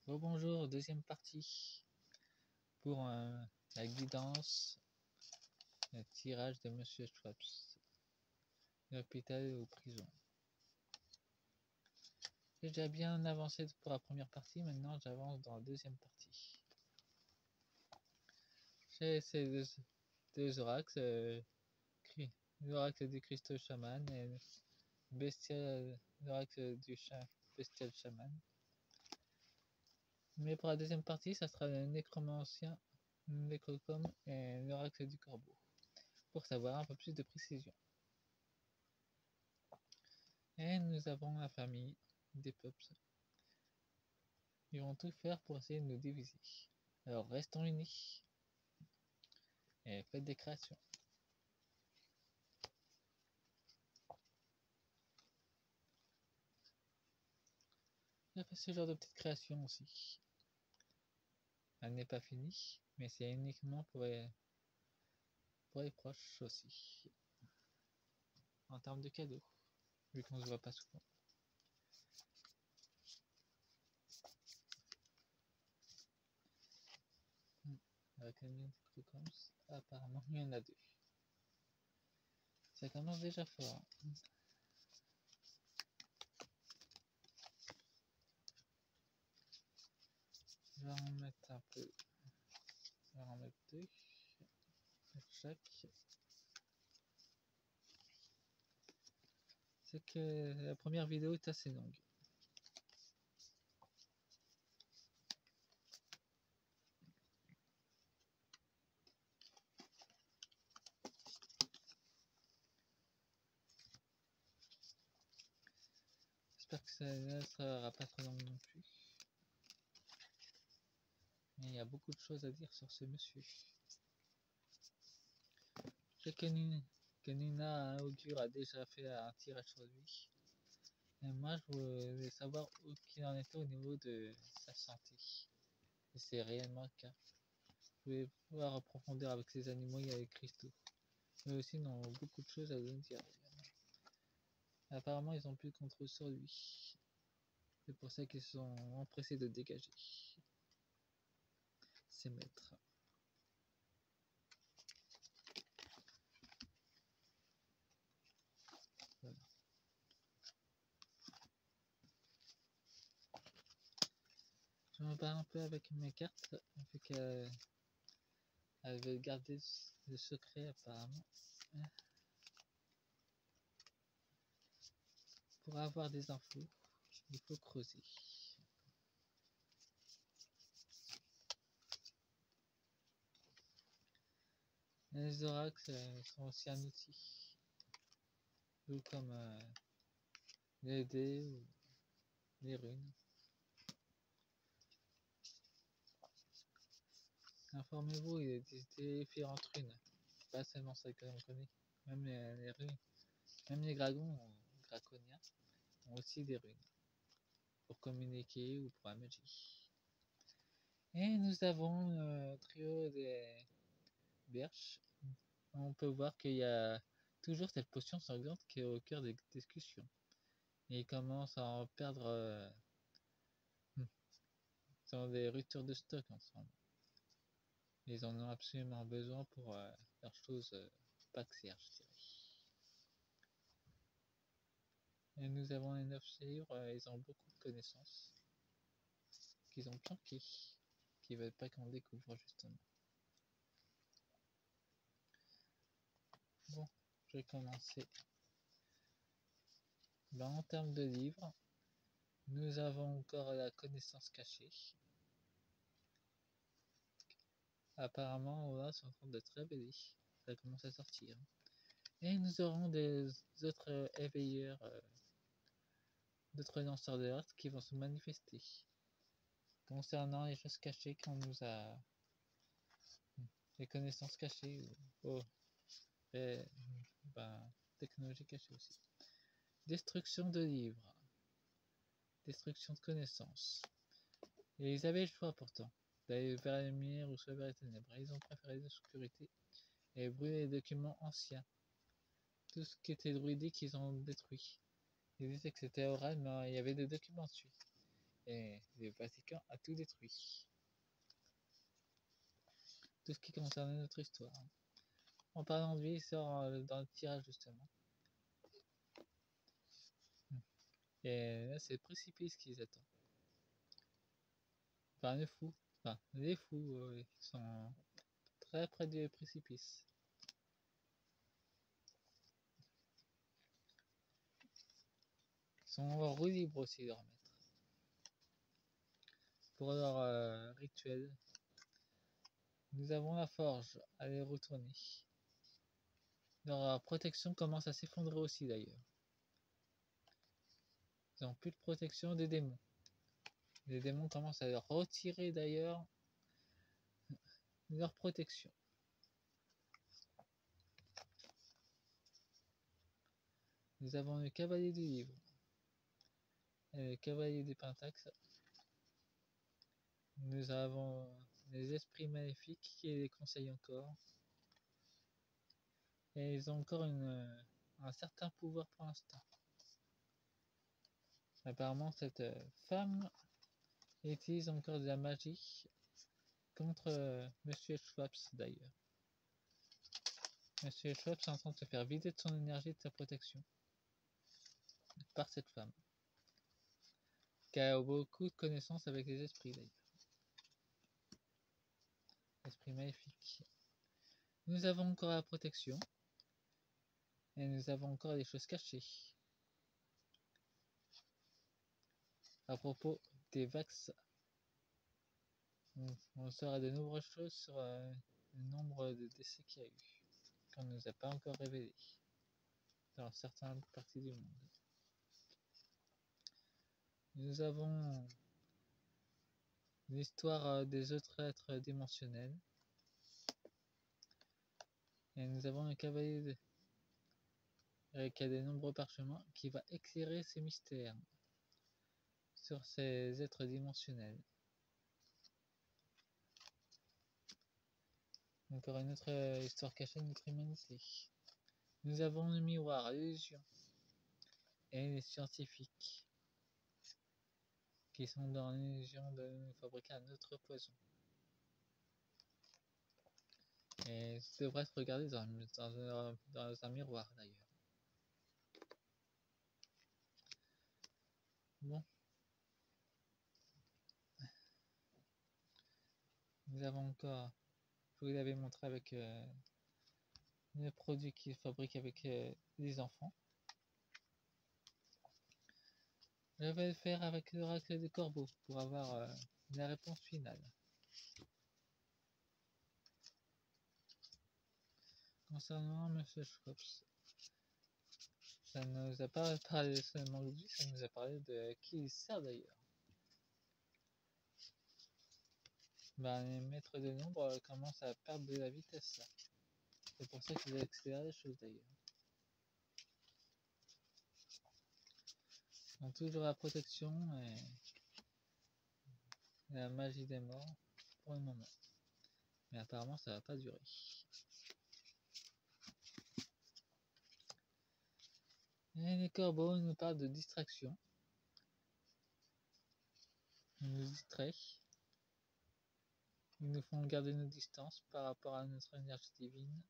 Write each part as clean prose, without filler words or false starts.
Rebonjour, deuxième partie pour la guidance, le tirage de Monsieur Schweppes, l'hôpital ou prison. J'ai déjà bien avancé pour la première partie, maintenant j'avance dans la deuxième partie. J'ai ces deux oracles, l'oracle du Christo Chaman et l'oracle du Bestial Chaman. Mais pour la deuxième partie, ça sera le nécromancien, nécrocom et l'oracle du corbeau, pour savoir un peu plus de précision. Et nous avons la famille des peuples. Ils vont tout faire pour essayer de nous diviser. Alors restons unis et faites des créations. J'ai fait ce genre de petites créations aussi. Elle n'est pas finie, mais c'est uniquement pour les proches aussi. En termes de cadeaux, vu qu'on se voit pas souvent. Avec les Necrocoms, apparemment il y en a deux. Ça commence déjà fort. Je vais en mettre un peu. Je vais en mettre deux. Chaque. C'est que la première vidéo est assez longue. J'espère que ça ne sera pas trop long non plus. Mais il y a beaucoup de choses à dire sur ce monsieur. Je sais que Nina Augure a déjà fait un tirage sur lui. Et moi, je voulais savoir où il en était au niveau de sa santé. Et c'est réellement le cas. Je voulais pouvoir approfondir avec ces animaux et avec Christo. Mais aussi, ils ont beaucoup de choses à nous dire. Apparemment, ils ont plus le contrôle sur lui. C'est pour ça qu'ils sont empressés de dégager ses maîtres. Voilà. Je me bats un peu avec mes cartes, vu qu'elle veut garder le secret apparemment. Pour avoir des infos, il faut creuser. Les oracles sont aussi un outil, tout comme les dés ou les runes. Informez-vous, il existe différentes runes, pas seulement celles que l'on connaît, même les runes, même les dragons draconiens ont aussi des runes pour communiquer ou pour la magie. Et nous avons le trio des Birch. On peut voir qu'il y a toujours cette potion sanglante qui est au cœur des discussions. Et ils commencent à en perdre. Ils ont des ruptures de stock ensemble. Ils en ont absolument besoin pour faire choses pas claires, je dirais. Et nous avons les 9 livres, ils ont beaucoup de connaissances qu'ils ont planquées, qu'ils veulent pas qu'on découvre justement. Bon, je vais commencer. Ben, en termes de livres, nous avons encore la connaissance cachée. Apparemment, là, c'est en train d'être révélé. Ça commence à sortir. Et nous aurons des autres éveilleurs, d'autres lanceurs de cartes qui vont se manifester. Concernant les choses cachées qu'on nous a. Les connaissances cachées. Oh. Et, ben, technologie cachée aussi. Destruction de livres. Destruction de connaissances. Et ils avaient le choix pourtant. D'aller vers la lumière ou soit vers les ténèbres. Ils ont préféré l'obscurité et brûler les documents anciens. Tout ce qui était druidique, ils ont détruit. Ils disaient que c'était oral, mais il y avait des documents dessus. et le Vatican a tout détruit. Tout ce qui concerne notre histoire. En parlant de lui, il sort dans le tirage justement. Et là, c'est le précipice qui les attend. Enfin, les fous. Enfin, les fous qui sont très près du précipice. Ils sont en roue libre aussi, leur maître. Pour leur rituel, nous avons la forge à les retourner. Leur protection commence à s'effondrer aussi d'ailleurs. Ils n'ont plus de protection des démons. Les démons commencent à leur retirer d'ailleurs leur protection. Nous avons le cavalier du livre et le cavalier des pentacles. Nous avons les esprits maléfiques qui les conseillent encore. Et ils ont encore un certain pouvoir pour l'instant. Apparemment, cette femme utilise encore de la magie contre Monsieur Schwabs d'ailleurs. Monsieur Schwabs est en train de se faire vider de son énergie et de sa protection par cette femme, qui a beaucoup de connaissances avec les esprits d'ailleurs. Esprit maléfique. Nous avons encore la protection. Et nous avons encore des choses cachées. À propos des Vax, on saura de nombreuses choses sur le nombre de décès qu'il y a eu, qu'on ne nous a pas encore révélé dans certaines parties du monde. Nous avons l'histoire des autres êtres dimensionnels. Et nous avons un cavalier qui a de nombreux parchemins qui va éclairer ces mystères sur ces êtres dimensionnels. Encore une autre histoire cachée de notre humanité. Nous avons le miroir, l'illusion et les scientifiques qui sont dans l'illusion de nous fabriquer un autre poison. Et ça devrait se regarder dans un miroir d'ailleurs. Bon. Nous avons encore, je vous l'avais montré avec le produit qu'ils fabriquent avec les enfants. Je vais le faire avec l'oracle des corbeaux pour avoir la réponse finale. Concernant Monsieur Schwabs, ça ne nous a pas parlé seulement de lui, ça nous a parlé de qui il sert d'ailleurs. Les maîtres de nombre commencent à perdre de la vitesse là. C'est pour ça qu'ils accélèrent les choses d'ailleurs. Ils ont toujours la protection et la magie des morts pour le moment. Mais apparemment ça va pas durer. Et les corbeaux nous parlent de distraction. Ils nous distraient. Ils nous font garder nos distances par rapport à notre énergie divine.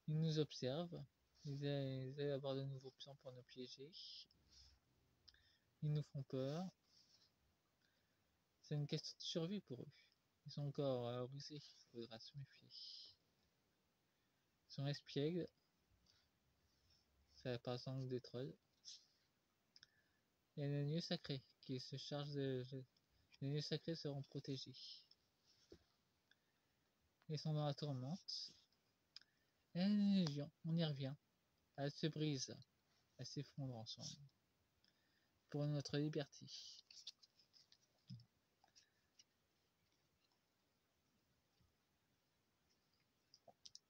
Ils nous observent. Ils aiment avoir de nouveaux plans pour nous piéger. Ils nous font peur. C'est une question de survie pour eux. Ils sont encore rusés. Il faudra se méfier. Ils sont espiègles. Ça par exemple des trolls. Et les lieux sacrés qui se chargent de... Les lieux sacrés seront protégés. Ils sont dans la tourmente. Et la Légion, on y revient. Elle se brise. Elle s'effondre ensemble. Pour notre liberté.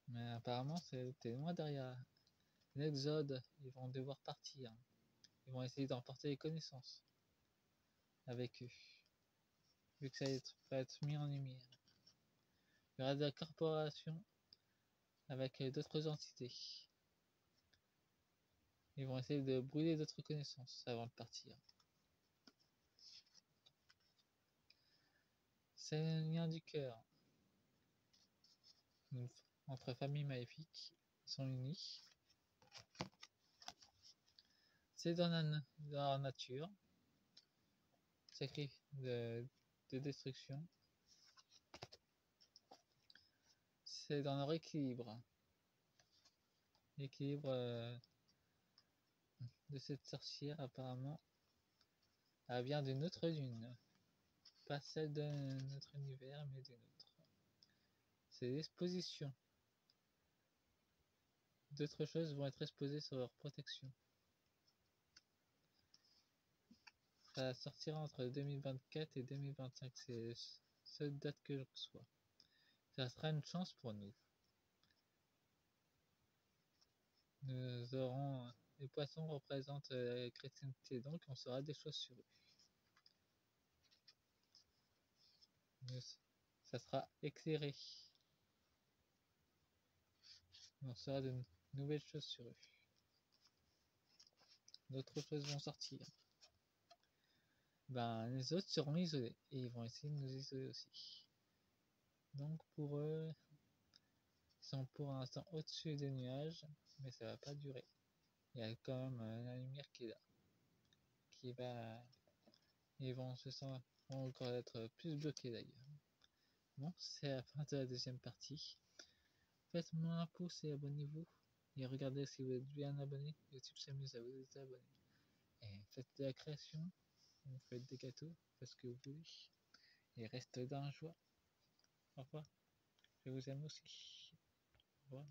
Mais apparemment, c'était loin derrière. L'Exode, ils vont devoir partir. Ils vont essayer d'emporter les connaissances avec eux. Vu que ça va être mis en lumière. Il y aura de la corporation avec d'autres entités. Ils vont essayer de brûler d'autres connaissances avant de partir. C'est le lien du cœur. Entre familles maléfiques sont unies. C'est dans la nature. Sacrifice de destruction. C'est dans leur équilibre. L'équilibre de cette sorcière, apparemment, elle vient d'une autre lune. Pas celle de notre univers, mais d'une autre. C'est l'exposition. D'autres choses vont être exposées sur leur protection. Ça sortira entre 2024 et 2025. C'est la seule date que je reçois. Ça sera une chance pour nous. Nous aurons. Les poissons représentent la chrétienté, donc on saura des choses sur eux. Ça sera éclairé. On saura de nouvelles choses sur eux. D'autres choses vont sortir. Ben, les autres seront isolés et ils vont essayer de nous isoler aussi. Donc pour eux, ils sont pour l'instant au-dessus des nuages, mais ça va pas durer. Il y a quand même la lumière qui est là, qui va. Ils vont encore être plus bloqués d'ailleurs. Bon, c'est la fin de la deuxième partie. Faites-moi un pouce et abonnez-vous. Et regardez si vous êtes bien abonné. YouTube s'amuse à vous abonner. Et faites de la création. Vous faites des gâteaux. Faites ce que vous voulez. Et restez dans la joie. Au revoir. Je vous aime aussi. Au revoir.